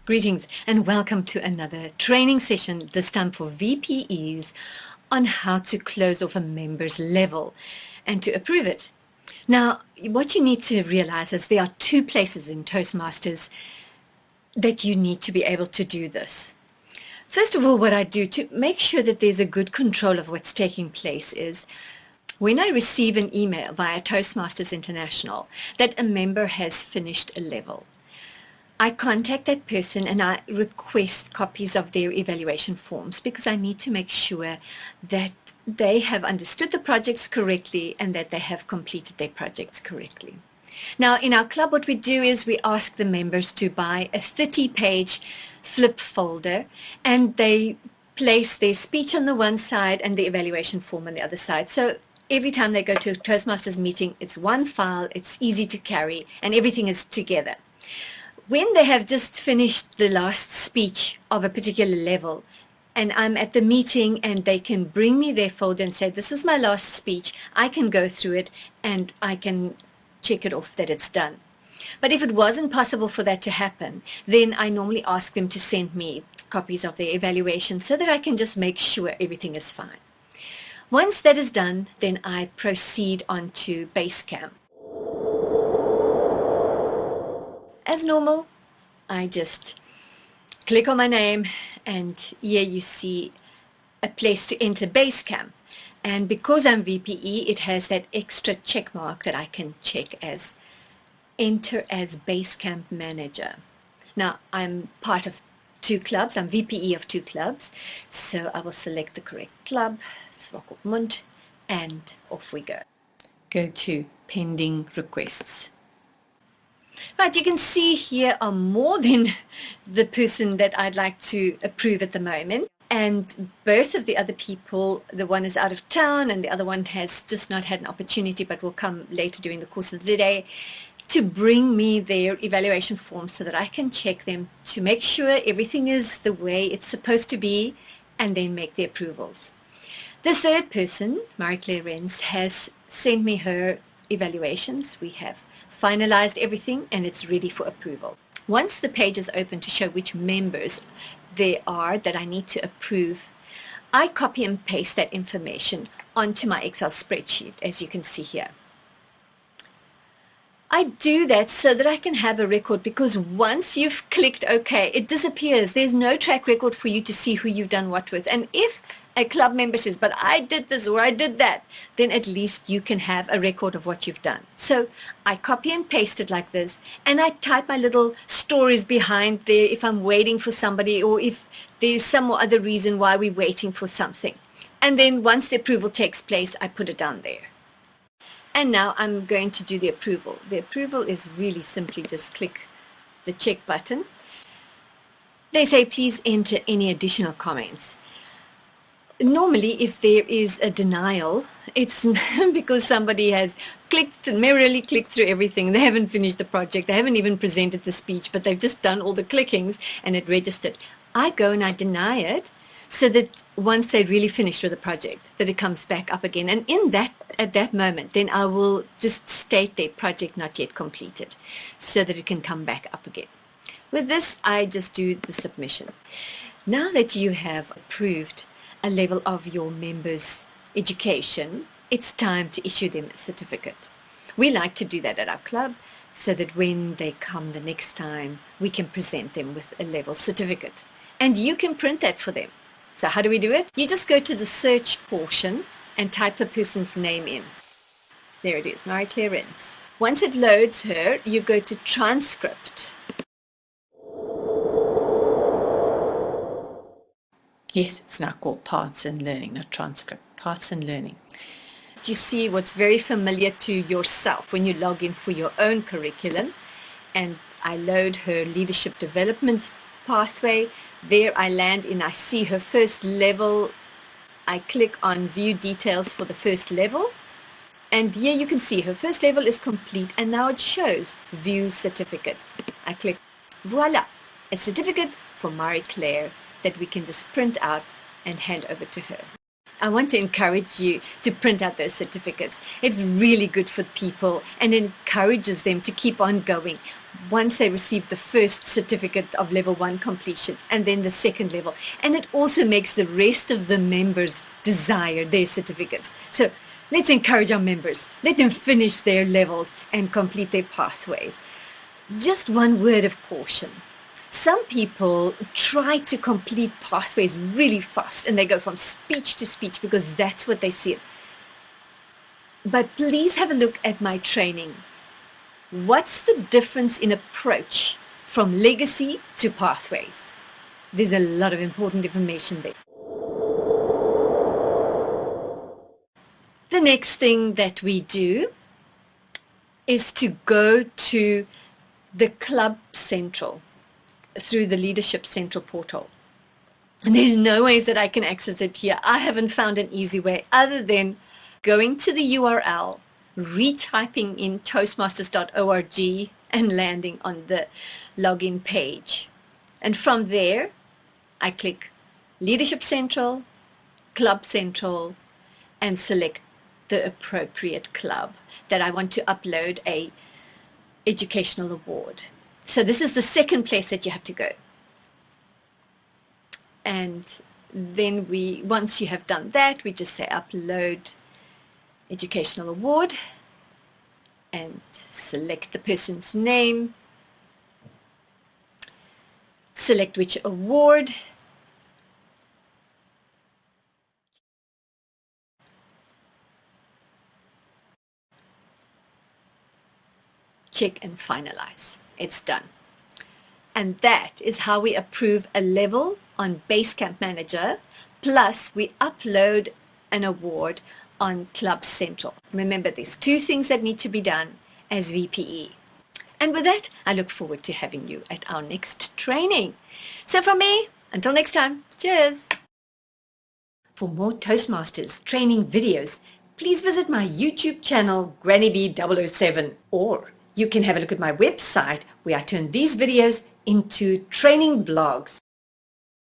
Greetings and welcome to another training session, this time for VPEs, on how to close off a member's level and to approve it. Now, what you need to realize is there are two places in Toastmasters that you need to be able to do this. First of all, what I do to make sure that there's a good control of what's taking place is when I receive an email via Toastmasters International that a member has finished a level, I contact that person and I request copies of their evaluation forms because I need to make sure that they have understood the projects correctly and that they have completed their projects correctly. Now, in our club, what we do is we ask the members to buy a 30-page flip folder, and they place their speech on the one side and the evaluation form on the other side. So every time they go to a Toastmasters meeting, it's one file, it's easy to carry, and everything is together. When they have just finished the last speech of a particular level, and I'm at the meeting and they can bring me their folder and say, this was my last speech, I can go through it and I can check it off that it's done. But if it wasn't possible for that to happen, then I normally ask them to send me copies of their evaluation so that I can just make sure everything is fine. Once that is done, then I proceed on to Basecamp. As normal, I just click on my name, and here you see a place to enter Basecamp. And because I'm VPE, it has that extra check mark that I can check as enter as Basecamp manager. Now, I'm part of two clubs. I'm VPE of two clubs. So I will select the correct club, swak op munt, and off we go. Go to pending requests. Right, you can see here are more than the person that I'd like to approve at the moment. And both of the other people, the one is out of town and the other one has just not had an opportunity but will come later during the course of the day to bring me their evaluation forms so that I can check them to make sure everything is the way it's supposed to be and then make the approvals. The third person, Marie-Claire Renz, has sent me her evaluations. We have finalized everything and it's ready for approval. Once the page is open to show which members there are that I need to approve, I copy and paste that information onto my Excel spreadsheet, as you can see here. I do that so that I can have a record, because once you've clicked OK, it disappears. There's no track record for you to see who you've done what with. And if a club member says, but I did this or I did that, then at least you can have a record of what you've done. So I copy and paste it like this, and I type my little stories behind there if I'm waiting for somebody or if there's some other reason why we're waiting for something. And then once the approval takes place, I put it down there. And now I'm going to do the approval. The approval is really simply just click the check button. They say, please enter any additional comments. Normally, if there is a denial, it's because somebody has merrily clicked through everything. They haven't finished the project. They haven't even presented the speech, but they've just done all the clickings and it registered. I go and I deny it so that once they really finished with the project, that it comes back up again. And at that moment, then I will just state their project not yet completed so that it can come back up again. With this, I just do the submission. Now that you have approved a level of your members' education, it's time to issue them a certificate. We like to do that at our club so that when they come the next time, we can present them with a level certificate. And you can print that for them. So how do we do it? You just go to the search portion and type the person's name in. There it is, Marie-Claire Renz. Once it loads her, you go to transcript. Yes, it's now called Parts and Learning, not transcript, Parts and Learning. You see what's very familiar to yourself when you log in for your own curriculum. And I load her leadership development pathway. There I land in, I see her first level. I click on view details for the first level. And here you can see her first level is complete, and now it shows view certificate. I click, voila, a certificate for Marie-Claire that we can just print out and hand over to her. I want to encourage you to print out those certificates. It's really good for people and encourages them to keep on going once they receive the first certificate of level 1 completion and then the second level. And it also makes the rest of the members desire their certificates. So let's encourage our members. Let them finish their levels and complete their pathways. Just one word of caution. Some people try to complete pathways really fast and they go from speech to speech because that's what they see. But please have a look at my training. What's the difference in approach from legacy to pathways? There's a lot of important information there. The next thing that we do is to go to the Club Central through the Leadership Central portal. And there's no ways that I can access it here. I haven't found an easy way other than going to the URL, retyping in toastmasters.org and landing on the login page. And from there, I click Leadership Central, Club Central, and select the appropriate club that I want to upload a educational award. So this is the second place that you have to go. And then once you have done that, we just say upload educational award and select the person's name, select which award, check and finalize. It's done. And that is how we approve a level on Basecamp Manager, plus we upload an award on Club Central. Remember, there's 2 things that need to be done as VPE. And with that, I look forward to having you at our next training. So from me, until next time, cheers! For more Toastmasters training videos, please visit my YouTube channel, GrannyB007, or you can have a look at my website where I turn these videos into training blogs.